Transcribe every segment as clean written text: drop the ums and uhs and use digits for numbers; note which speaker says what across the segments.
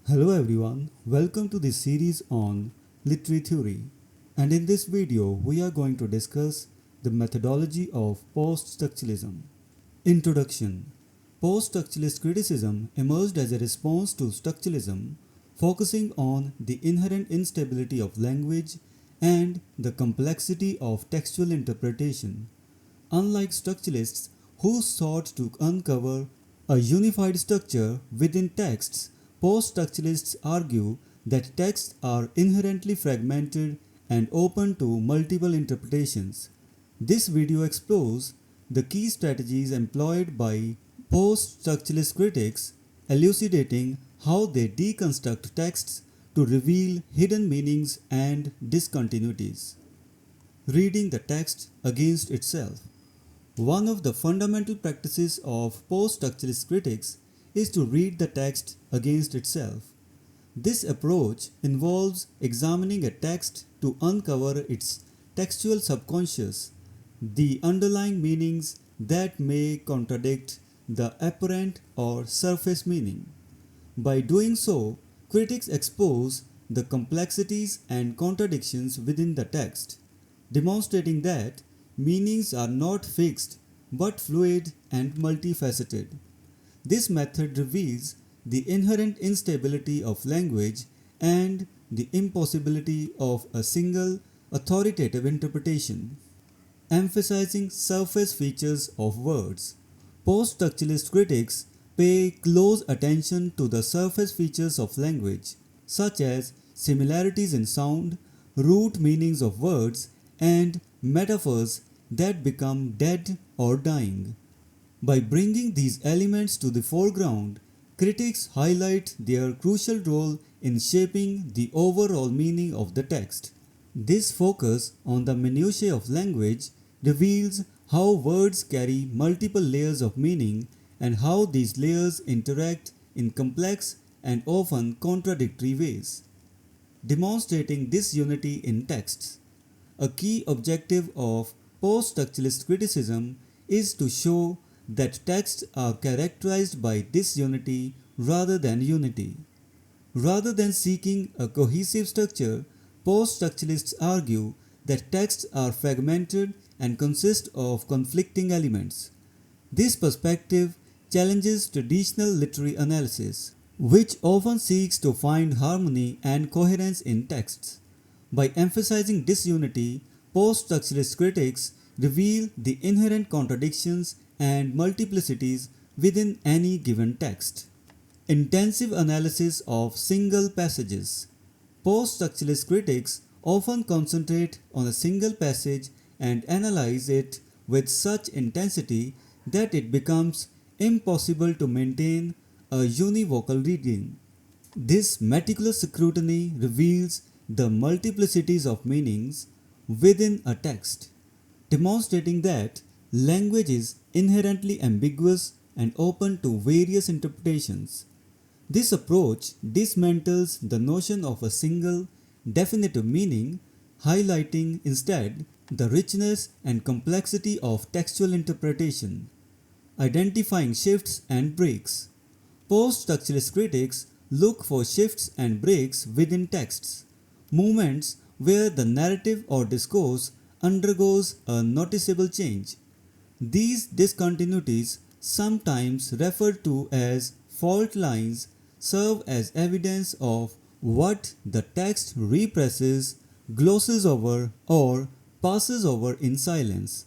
Speaker 1: Hello everyone, welcome to this series on literary theory, and in this video we are going to discuss the methodology of post-structuralism. Introduction. Post-structuralist criticism emerged as a response to structuralism, focusing on the inherent instability of language and the complexity of textual interpretation. Unlike structuralists who sought to uncover a unified structure within texts, post-structuralists argue that texts are inherently fragmented and open to multiple interpretations. This video explores the key strategies employed by post-structuralist critics, elucidating how they deconstruct texts to reveal hidden meanings and discontinuities. Reading the text against itself. One of the fundamental practices of post-structuralist critics is to read the text against itself. This approach involves examining a text to uncover its textual subconscious, the underlying meanings that may contradict the apparent or surface meaning. By doing so, critics expose the complexities and contradictions within the text, demonstrating that meanings are not fixed but fluid and multifaceted. This method reveals the inherent instability of language and the impossibility of a single authoritative interpretation. Emphasizing surface features of words. Post-structuralist critics pay close attention to the surface features of language, such as similarities in sound, root meanings of words, and metaphors that become dead or dying. By bringing these elements to the foreground, critics highlight their crucial role in shaping the overall meaning of the text. This focus on the minutiae of language reveals how words carry multiple layers of meaning and how these layers interact in complex and often contradictory ways. Demonstrating disunity in texts. A key objective of post-structuralist criticism is to show that texts are characterized by disunity rather than unity. Rather than seeking a cohesive structure, post-structuralists argue that texts are fragmented and consist of conflicting elements. This perspective challenges traditional literary analysis, which often seeks to find harmony and coherence in texts. By emphasizing disunity, post-structuralist critics reveal the inherent contradictions and multiplicities within any given text. Intensive analysis of single passages. Post-structuralist critics often concentrate on a single passage and analyze it with such intensity that it becomes impossible to maintain a univocal reading. This meticulous scrutiny reveals the multiplicities of meanings within a text, demonstrating that language is inherently ambiguous and open to various interpretations. This approach dismantles the notion of a single, definitive meaning, highlighting instead the richness and complexity of textual interpretation. Identifying shifts and breaks. Post-structuralist critics look for shifts and breaks within texts, moments where the narrative or discourse undergoes a noticeable change. These discontinuities, sometimes referred to as fault lines, serve as evidence of what the text represses, glosses over, or passes over in silence.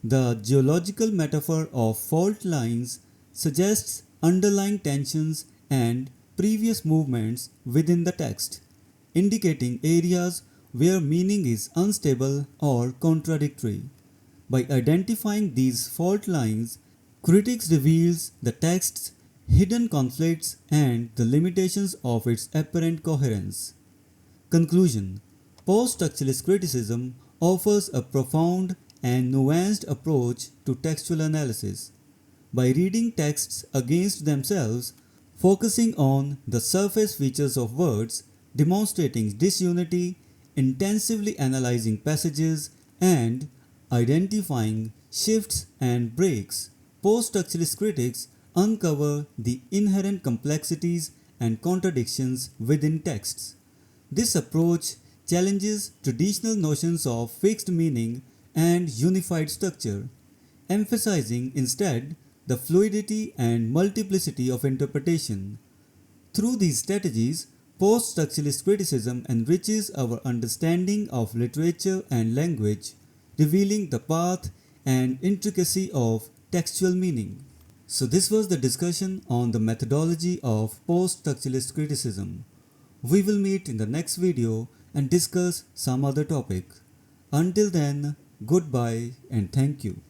Speaker 1: The geological metaphor of fault lines suggests underlying tensions and previous movements within the text, indicating areas where meaning is unstable or contradictory. By identifying these fault lines, critics reveals the text's hidden conflicts and the limitations of its apparent coherence. Conclusion. Post-structuralist criticism offers a profound and nuanced approach to textual analysis. By reading texts against themselves, focusing on the surface features of words, demonstrating disunity, intensively analyzing passages, and identifying shifts and breaks, post-structuralist critics uncover the inherent complexities and contradictions within texts. This approach challenges traditional notions of fixed meaning and unified structure, emphasizing instead the fluidity and multiplicity of interpretation. Through these strategies, post-structuralist criticism enriches our understanding of literature and language, revealing the path and intricacy of textual meaning. So this was the discussion on the methodology of post-structuralist criticism. We will meet in the next video and discuss some other topic. Until then, goodbye and thank you.